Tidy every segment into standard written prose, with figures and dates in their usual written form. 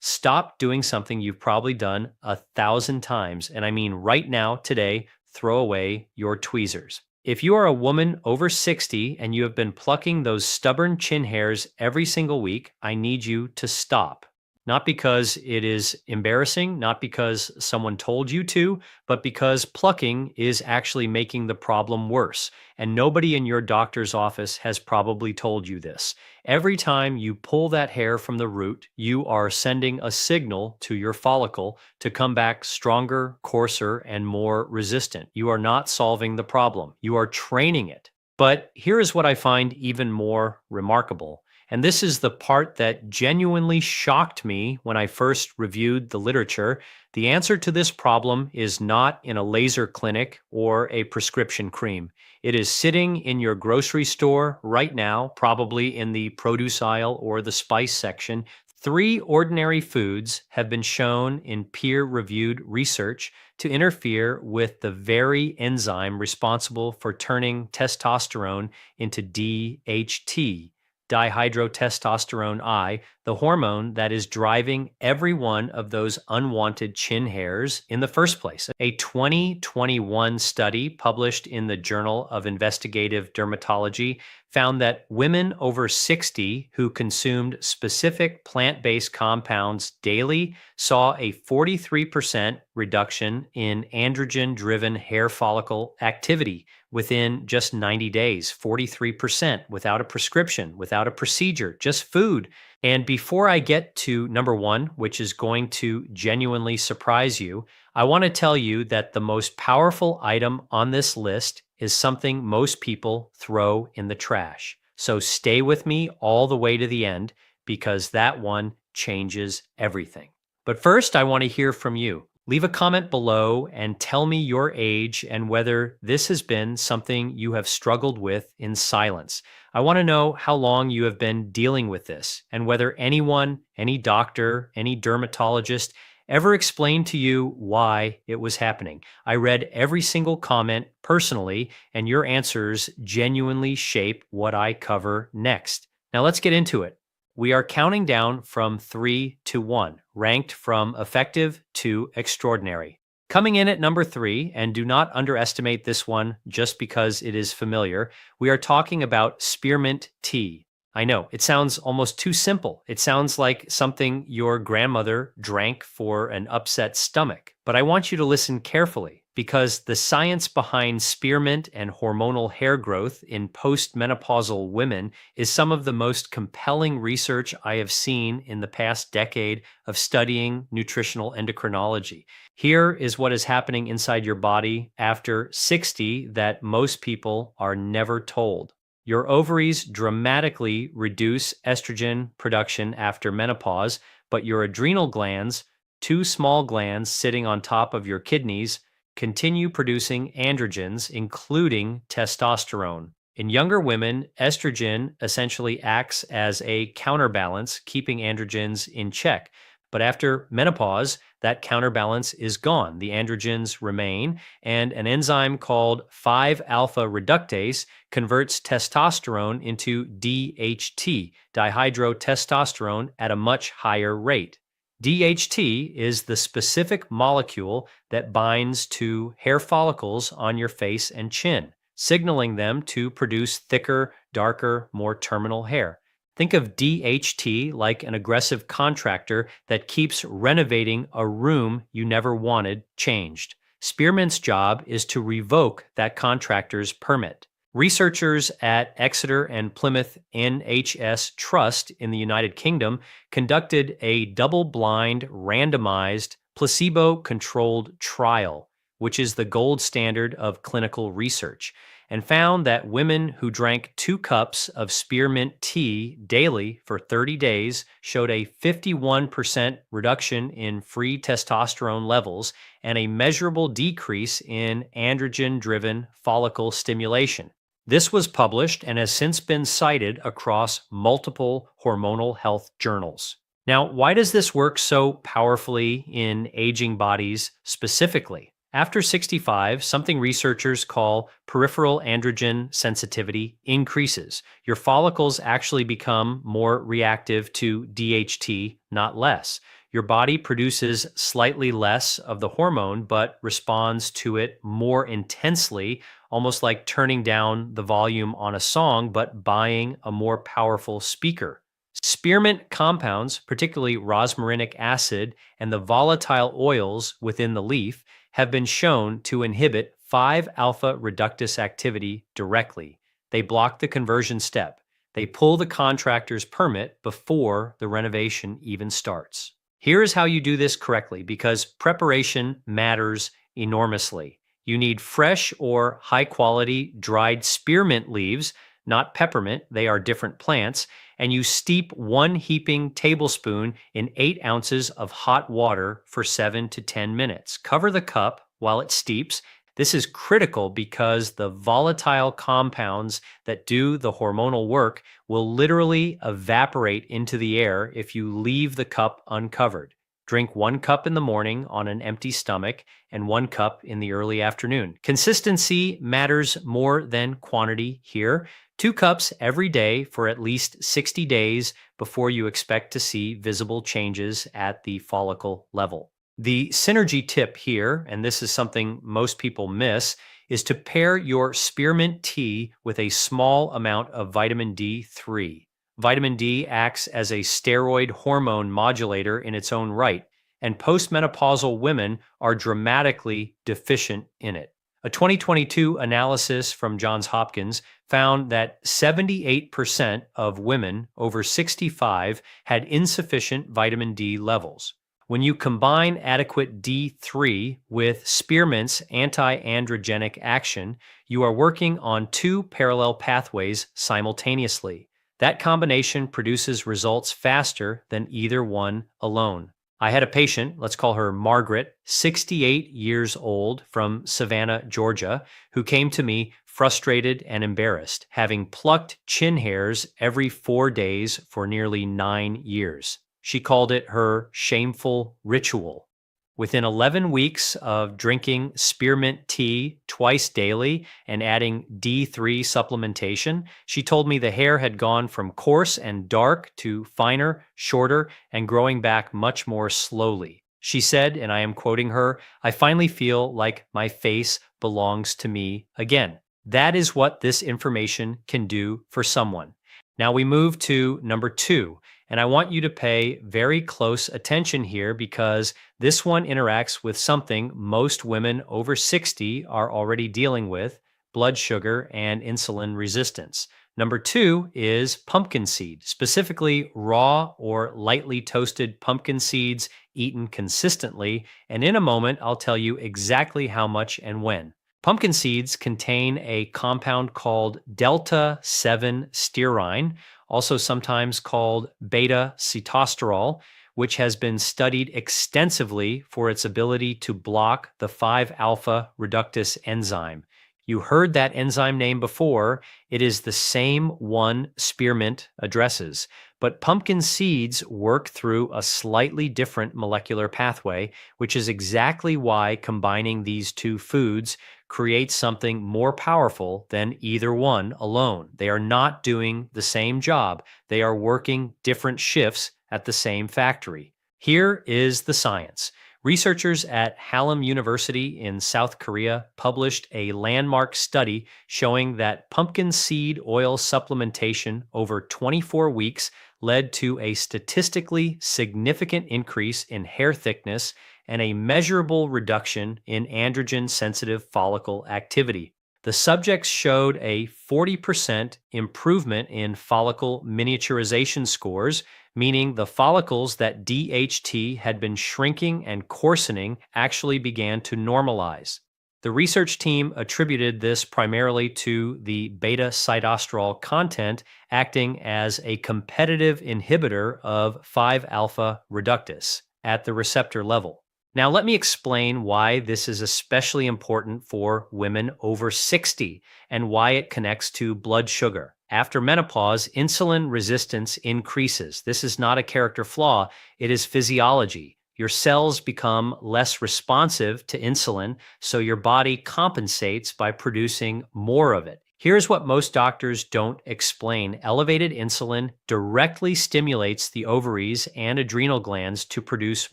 Stop doing something you've probably done 1,000 times. And I mean right now, today, throw away your tweezers. If you are a woman over 60 and you have been plucking those stubborn chin hairs every single week, I need you to stop. Not because it is embarrassing, not because someone told you to, but because plucking is actually making the problem worse. And nobody in your doctor's office has probably told you this. Every time you pull that hair from the root, you are sending a signal to your follicle to come back stronger, coarser, and more resistant. You are not solving the problem. You are training it. But here is what I find even more remarkable. And this is the part that genuinely shocked me when I first reviewed the literature. The answer to this problem is not in a laser clinic or a prescription cream. It is sitting in your grocery store right now, probably in the produce aisle or the spice section. 3 ordinary foods have been shown in peer-reviewed research to interfere with the very enzyme responsible for turning testosterone into DHT. Dihydrotestosterone I, the hormone that is driving every one of those unwanted chin hairs in the first place. A 2021 study published in the Journal of Investigative Dermatology found that women over 60 who consumed specific plant-based compounds daily saw a 43% reduction in androgen-driven hair follicle activity within just 90 days, 43% without a prescription, without a procedure, just food. And before I get to number 1, which is going to genuinely surprise you, I want to tell you that the most powerful item on this list is something most people throw in the trash. So stay with me all the way to the end because that one changes everything. But first, I want to hear from you. Leave a comment below and tell me your age and whether this has been something you have struggled with in silence. I want to know how long you have been dealing with this and whether anyone, any doctor, any dermatologist ever explained to you why it was happening. I read every single comment personally, and your answers genuinely shape what I cover next. Now let's get into it. We are counting down from 3 to 1, ranked from effective to extraordinary. Coming in at number 3, and do not underestimate this one just because it is familiar, we are talking about Spearmint Tea. I know, it sounds almost too simple. It sounds like something your grandmother drank for an upset stomach. But I want you to listen carefully because the science behind spearmint and hormonal hair growth in postmenopausal women is some of the most compelling research I have seen in the past decade of studying nutritional endocrinology. Here is what is happening inside your body after 60 that most people are never told. Your ovaries dramatically reduce estrogen production after menopause, but your adrenal glands, 2 small glands sitting on top of your kidneys, continue producing androgens, including testosterone. In younger women, estrogen essentially acts as a counterbalance, keeping androgens in check. But after menopause, that counterbalance is gone. The androgens remain, and an enzyme called 5-alpha reductase converts testosterone into DHT, dihydrotestosterone, at a much higher rate. DHT is the specific molecule that binds to hair follicles on your face and chin, signaling them to produce thicker, darker, more terminal hair. Think of DHT like an aggressive contractor that keeps renovating a room you never wanted changed. Spearmint's job is to revoke that contractor's permit. Researchers at Exeter and Plymouth NHS Trust in the United Kingdom conducted a double-blind, randomized, placebo-controlled trial, which is the gold standard of clinical research, and found that women who drank 2 cups of spearmint tea daily for 30 days showed a 51% reduction in free testosterone levels and a measurable decrease in androgen-driven follicle stimulation. This was published and has since been cited across multiple hormonal health journals. Now, why does this work so powerfully in aging bodies specifically? After 65, something researchers call peripheral androgen sensitivity increases. Your follicles actually become more reactive to DHT, not less. Your body produces slightly less of the hormone, but responds to it more intensely, almost like turning down the volume on a song, but buying a more powerful speaker. Spearmint compounds, particularly rosmarinic acid and the volatile oils within the leaf, have been shown to inhibit 5-alpha reductase activity directly. They block the conversion step. They pull the contractor's permit before the renovation even starts. Here is how you do this correctly, because preparation matters enormously. You need fresh or high quality dried spearmint leaves, not peppermint, they are different plants, and you steep 1 heaping tablespoon in 8 ounces of hot water for 7 to 10 minutes. Cover the cup while it steeps. This is critical because the volatile compounds that do the hormonal work will literally evaporate into the air if you leave the cup uncovered. Drink 1 cup in the morning on an empty stomach and 1 cup in the early afternoon. Consistency matters more than quantity here. 2 cups every day for at least 60 days before you expect to see visible changes at the follicle level. The synergy tip here, and this is something most people miss, is to pair your spearmint tea with a small amount of vitamin D3. Vitamin D acts as a steroid hormone modulator in its own right, and postmenopausal women are dramatically deficient in it. A 2022 analysis from Johns Hopkins found that 78% of women over 65 had insufficient vitamin D levels. When you combine adequate D3 with spearmint's anti-androgenic action, you are working on 2 parallel pathways simultaneously. That combination produces results faster than either one alone. I had a patient, let's call her Margaret, 68 years old from Savannah, Georgia, who came to me frustrated and embarrassed, having plucked chin hairs every 4 days for nearly 9 years. She called it her shameful ritual. Within 11 weeks of drinking spearmint tea twice daily and adding D3 supplementation, she told me the hair had gone from coarse and dark to finer, shorter, and growing back much more slowly. She said, and I am quoting her, "I finally feel like my face belongs to me again." That is what this information can do for someone. Now we move to number 2. And I want you to pay very close attention here because this one interacts with something most women over 60 are already dealing with: blood sugar and insulin resistance. Number 2 is pumpkin seed, specifically raw or lightly toasted pumpkin seeds eaten consistently. And in a moment, I'll tell you exactly how much and when. Pumpkin seeds contain a compound called delta-7 stearine, also sometimes called beta-sitosterol, which has been studied extensively for its ability to block the 5-alpha reductase enzyme. You heard that enzyme name before. It is the same one spearmint addresses, but pumpkin seeds work through a slightly different molecular pathway, which is exactly why combining these 2 foods creates something more powerful than either one alone. They are not doing the same job. They are working different shifts at the same factory. Here is the science. Researchers at Hallam University in South Korea published a landmark study showing that pumpkin seed oil supplementation over 24 weeks led to a statistically significant increase in hair thickness and a measurable reduction in androgen-sensitive follicle activity. The subjects showed a 40% improvement in follicle miniaturization scores, meaning the follicles that DHT had been shrinking and coarsening actually began to normalize. The research team attributed this primarily to the beta-sitosterol content acting as a competitive inhibitor of 5-alpha reductase at the receptor level. Now, let me explain why this is especially important for women over 60 and why it connects to blood sugar. After menopause, insulin resistance increases. This is not a character flaw, it is physiology. Your cells become less responsive to insulin, so your body compensates by producing more of it. Here's what most doctors don't explain. Elevated insulin directly stimulates the ovaries and adrenal glands to produce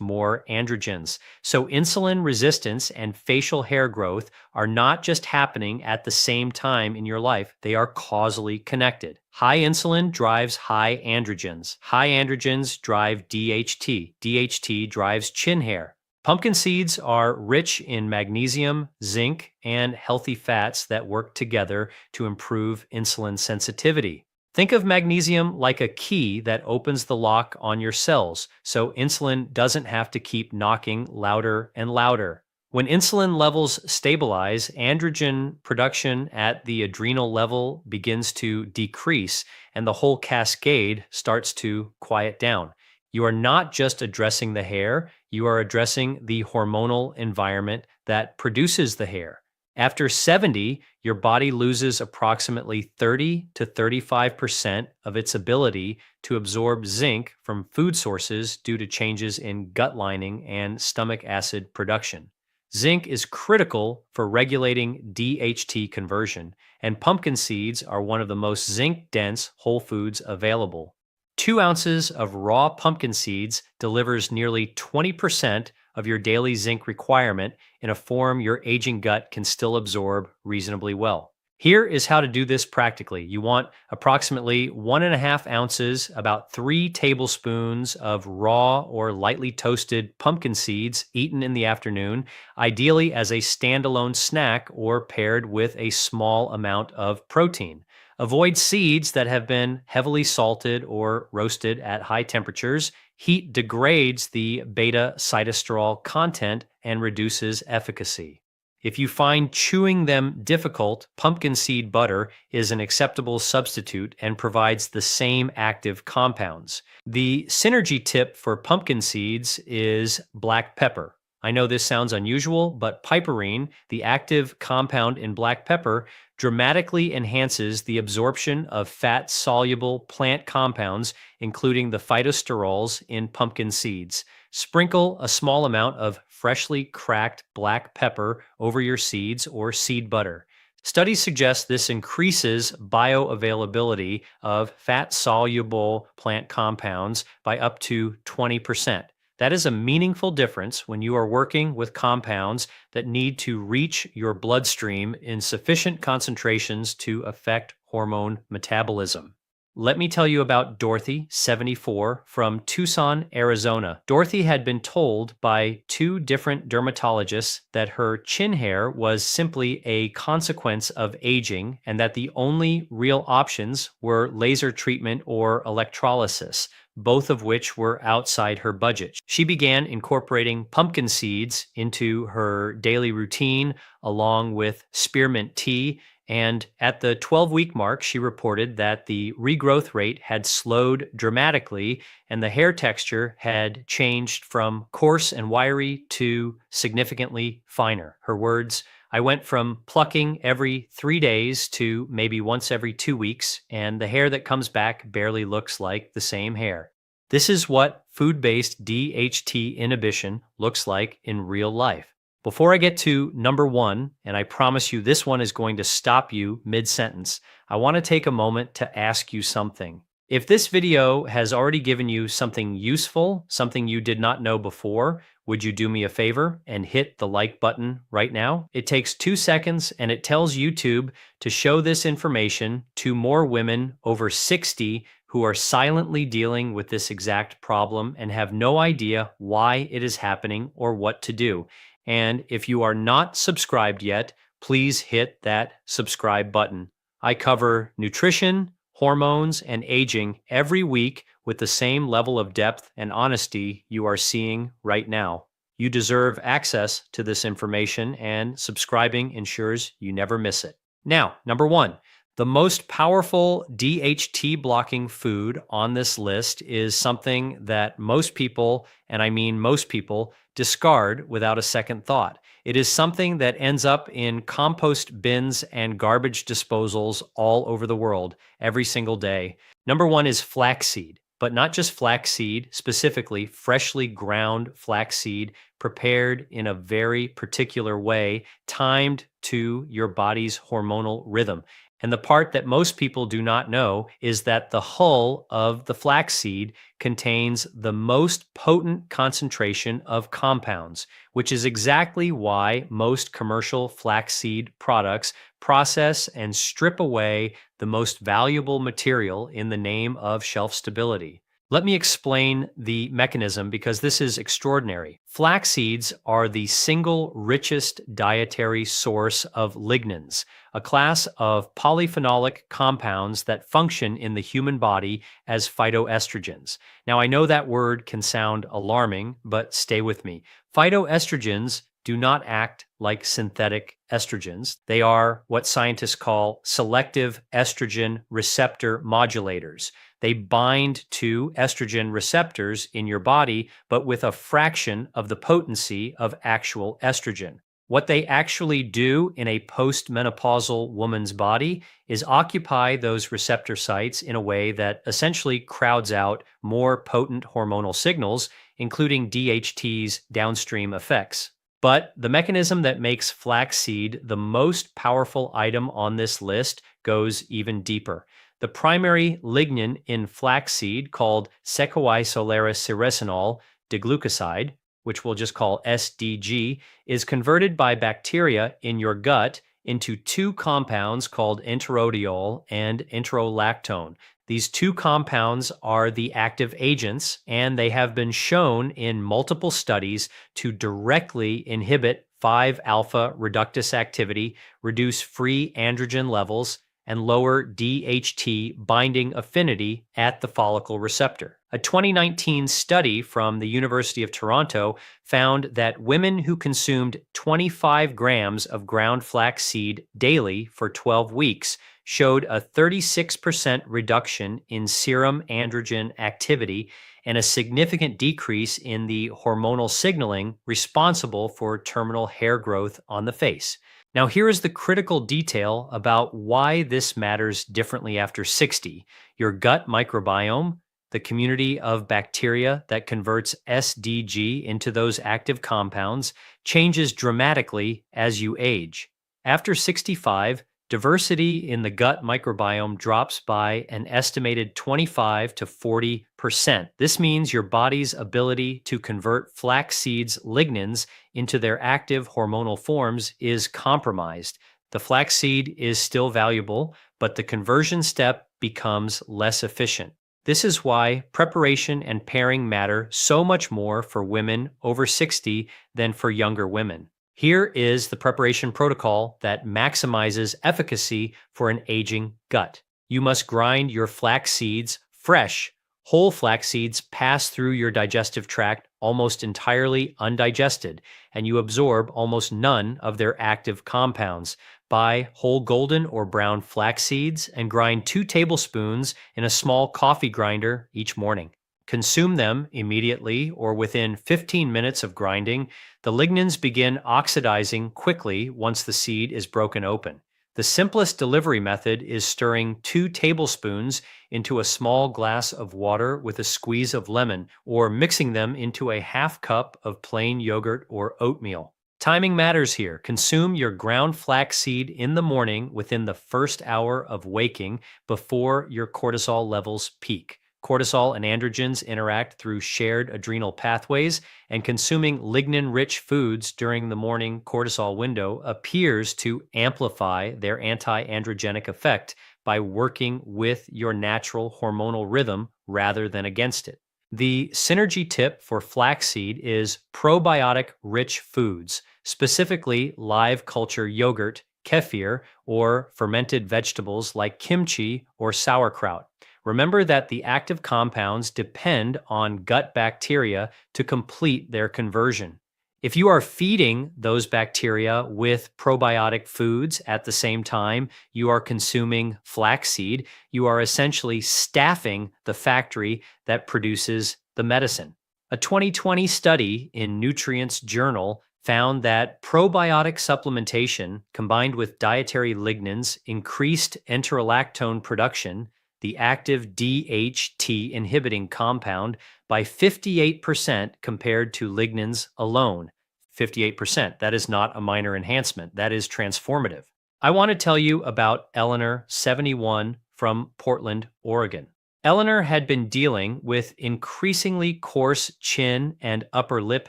more androgens. So, insulin resistance and facial hair growth are not just happening at the same time in your life, they are causally connected. High insulin drives high androgens. High androgens drive DHT. DHT drives chin hair. Pumpkin seeds are rich in magnesium, zinc, and healthy fats that work together to improve insulin sensitivity. Think of magnesium like a key that opens the lock on your cells, so insulin doesn't have to keep knocking louder and louder. When insulin levels stabilize, androgen production at the adrenal level begins to decrease, and the whole cascade starts to quiet down. You are not just addressing the hair, you are addressing the hormonal environment that produces the hair. After 70, your body loses approximately 30 to 35% of its ability to absorb zinc from food sources due to changes in gut lining and stomach acid production. Zinc is critical for regulating DHT conversion, and pumpkin seeds are one of the most zinc-dense whole foods available. 2 ounces of raw pumpkin seeds delivers nearly 20% of your daily zinc requirement in a form your aging gut can still absorb reasonably well. Here is how to do this practically. You want approximately 1.5 ounces, about 3 tablespoons of raw or lightly toasted pumpkin seeds eaten in the afternoon, ideally as a standalone snack or paired with a small amount of protein. Avoid seeds that have been heavily salted or roasted at high temperatures. Heat degrades the beta sitosterol content and reduces efficacy. If you find chewing them difficult, pumpkin seed butter is an acceptable substitute and provides the same active compounds. The synergy tip for pumpkin seeds is black pepper. I know this sounds unusual, but piperine, the active compound in black pepper, dramatically enhances the absorption of fat-soluble plant compounds, including the phytosterols in pumpkin seeds. Sprinkle a small amount of freshly cracked black pepper over your seeds or seed butter. Studies suggest this increases bioavailability of fat-soluble plant compounds by up to 20%. That is a meaningful difference when you are working with compounds that need to reach your bloodstream in sufficient concentrations to affect hormone metabolism. Let me tell you about Dorothy, 74, from Tucson, Arizona. Dorothy had been told by 2 different dermatologists that her chin hair was simply a consequence of aging and that the only real options were laser treatment or electrolysis, both of which were outside her budget. She began incorporating pumpkin seeds into her daily routine along with spearmint tea, and at the 12-week mark, she reported that the regrowth rate had slowed dramatically and the hair texture had changed from coarse and wiry to significantly finer. Her words, "I went from plucking every 3 days to maybe once every 2 weeks, and the hair that comes back barely looks like the same hair." This is what food-based DHT inhibition looks like in real life. Before I get to number 1, and I promise you this one is going to stop you mid-sentence, I want to take a moment to ask you something. If this video has already given you something useful, something you did not know before, would you do me a favor and hit the like button right now? It takes 2 seconds and it tells YouTube to show this information to more women over 60 who are silently dealing with this exact problem and have no idea why it is happening or what to do. And if you are not subscribed yet, please hit that subscribe button. I cover nutrition, hormones, and aging every week with the same level of depth and honesty you are seeing right now. You deserve access to this information, and subscribing ensures you never miss it. Now, number 1. The most powerful DHT blocking food on this list is something that most people, and I mean most people, discard without a second thought. It is something that ends up in compost bins and garbage disposals all over the world every single day. Number 1 is flaxseed, but not just flaxseed, specifically freshly ground flaxseed prepared in a very particular way, timed to your body's hormonal rhythm. And the part that most people do not know is that the hull of the flaxseed contains the most potent concentration of compounds, which is exactly why most commercial flaxseed products process and strip away the most valuable material in the name of shelf stability. Let me explain the mechanism because this is extraordinary. Flax seeds are the single richest dietary source of lignans, a class of polyphenolic compounds that function in the human body as phytoestrogens. Now, I know that word can sound alarming, but stay with me. Phytoestrogens do not act like synthetic estrogens. They are what scientists call selective estrogen receptor modulators. They bind to estrogen receptors in your body, but with a fraction of the potency of actual estrogen. What they actually do in a postmenopausal woman's body is occupy those receptor sites in a way that essentially crowds out more potent hormonal signals, including DHT's downstream effects. But the mechanism that makes flaxseed the most powerful item on this list goes even deeper. The primary lignin in flaxseed, called sequoisolericeresinol diglucoside, which we'll just call SDG, is converted by bacteria in your gut into two compounds called enterodiol and enterolactone. These two compounds are the active agents, and they have been shown in multiple studies to directly inhibit 5-alpha reductase activity, reduce free androgen levels, and lower DHT binding affinity at the follicle receptor. A 2019 study from the University of Toronto found that women who consumed 25 grams of ground flaxseed daily for 12 weeks showed a 36% reduction in serum androgen activity and a significant decrease in the hormonal signaling responsible for terminal hair growth on the face. Now, here is the critical detail about why this matters differently after 60. Your gut microbiome, the community of bacteria that converts SDG into those active compounds, changes dramatically as you age. After 65, diversity in the gut microbiome drops by an estimated 25 to 40%. This means your body's ability to convert flaxseed's lignans into their active hormonal forms is compromised. The flaxseed is still valuable, but the conversion step becomes less efficient. This is why preparation and pairing matter so much more for women over 60 than for younger women. Here is the preparation protocol that maximizes efficacy for an aging gut. You must grind your flax seeds fresh. Whole flax seeds pass through your digestive tract almost entirely undigested, and you absorb almost none of their active compounds. Buy whole golden or brown flax seeds and grind 2 tablespoons in a small coffee grinder each morning. Consume them immediately or within 15 minutes of grinding. The lignans begin oxidizing quickly once the seed is broken open. The simplest delivery method is stirring 2 tablespoons into a small glass of water with a squeeze of lemon, or mixing them into a half cup of plain yogurt or oatmeal. Timing matters here. Consume your ground flax seed in the morning within the first hour of waking before your cortisol levels peak. Cortisol and androgens interact through shared adrenal pathways, and consuming lignin-rich foods during the morning cortisol window appears to amplify their anti-androgenic effect by working with your natural hormonal rhythm rather than against it. The synergy tip for flaxseed is probiotic-rich foods, specifically live culture yogurt, kefir, or fermented vegetables like kimchi or sauerkraut. Remember that the active compounds depend on gut bacteria to complete their conversion. If you are feeding those bacteria with probiotic foods at the same time you are consuming flaxseed, you are essentially staffing the factory that produces the medicine. A 2020 study in Nutrients Journal found that probiotic supplementation combined with dietary lignans increased enterolactone production, the active DHT inhibiting compound, by 58% compared to lignans alone. 58%. That is not a minor enhancement. That is transformative. I want to tell you about Eleanor, 71, from Portland, Oregon. Eleanor had been dealing with increasingly coarse chin and upper lip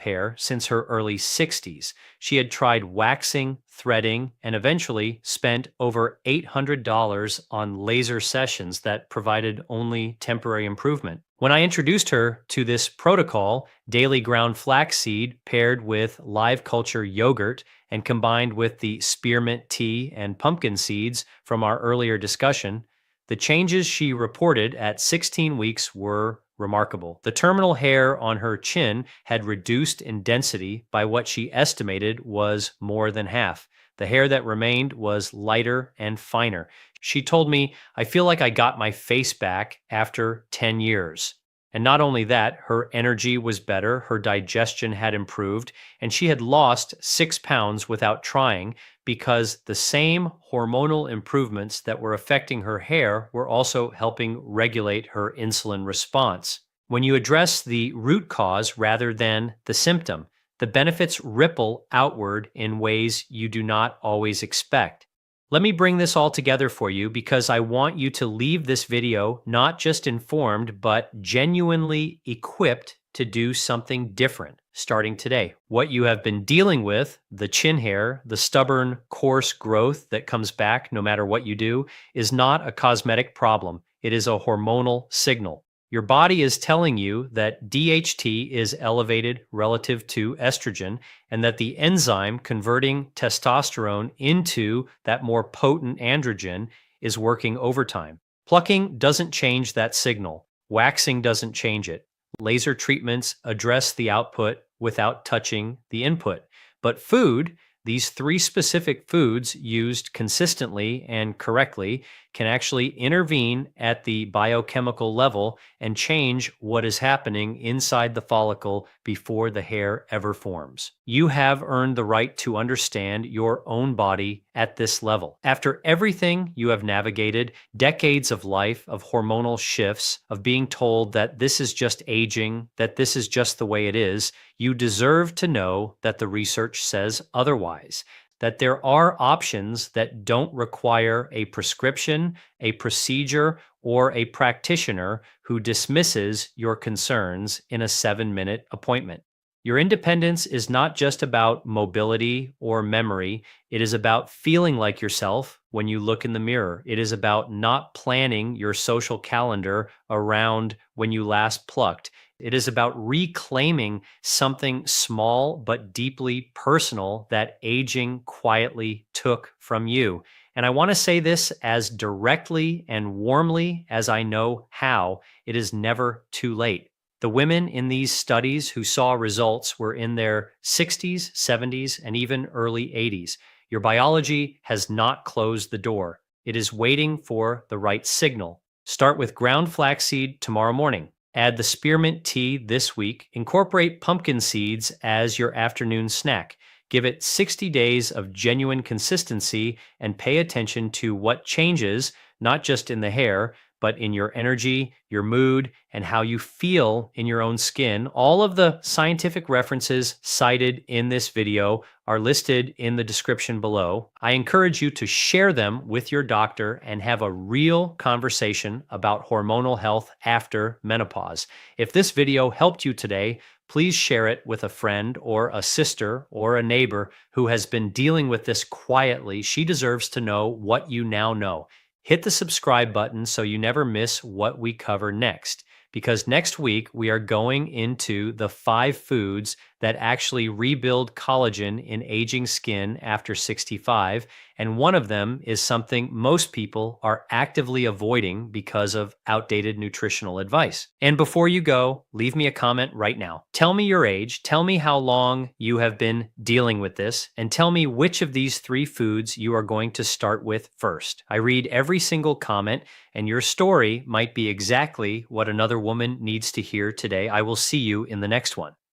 hair since her early 60s. She had tried waxing, threading, and eventually spent over $800 on laser sessions that provided only temporary improvement. When I introduced her to this protocol, daily ground flaxseed paired with live culture yogurt and combined with the spearmint tea and pumpkin seeds from our earlier discussion, the changes she reported at 16 weeks were remarkable. The terminal hair on her chin had reduced in density by what she estimated was more than half. The hair that remained was lighter and finer. She told me, "I feel like I got my face back after 10 years." And not only that, her energy was better, her digestion had improved, and she had lost 6 pounds without trying because the same hormonal improvements that were affecting her hair were also helping regulate her insulin response. When you address the root cause rather than the symptom, the benefits ripple outward in ways you do not always expect. Let me bring this all together for you because I want you to leave this video not just informed, but genuinely equipped to do something different starting today. What you have been dealing with, the chin hair, the stubborn, coarse growth that comes back no matter what you do, is not a cosmetic problem. It is a hormonal signal. Your body is telling you that DHT is elevated relative to estrogen and that the enzyme converting testosterone into that more potent androgen is working overtime. Plucking doesn't change that signal. Waxing doesn't change it. Laser treatments address the output without touching the input. But food, these 3 specific foods used consistently and correctly, can actually intervene at the biochemical level and change what is happening inside the follicle before the hair ever forms. You have earned the right to understand your own body at this level. After everything you have navigated, decades of life, of hormonal shifts, of being told that this is just aging, that this is just the way it is, you deserve to know that the research says otherwise. That there are options that don't require a prescription, a procedure, or a practitioner who dismisses your concerns in a 7-minute appointment. Your independence is not just about mobility or memory. It is about feeling like yourself when you look in the mirror. It is about not planning your social calendar around when you last plucked. It is about reclaiming something small but deeply personal that aging quietly took from you. And I want to say this as directly and warmly as I know how. It is never too late. The women in these studies who saw results were in their 60s, 70s, and even early 80s. Your biology has not closed the door. It is waiting for the right signal. Start with ground flaxseed tomorrow morning. Add the spearmint tea this week. Incorporate pumpkin seeds as your afternoon snack. Give it 60 days of genuine consistency and pay attention to what changes, not just in the hair, but in your energy, your mood, and how you feel in your own skin. All of the scientific references cited in this video are listed in the description below. I encourage you to share them with your doctor and have a real conversation about hormonal health after menopause. If this video helped you today, please share it with a friend or a sister or a neighbor who has been dealing with this quietly. She deserves to know what you now know. Hit the subscribe button so you never miss what we cover next, because next week we are going into the 5 foods that actually rebuild collagen in aging skin after 65, and one of them is something most people are actively avoiding because of outdated nutritional advice. And before you go, leave me a comment right now. Tell me your age, tell me how long you have been dealing with this, and tell me which of these 3 foods you are going to start with first. I read every single comment, and your story might be exactly what another woman needs to hear today. I will see you in the next one.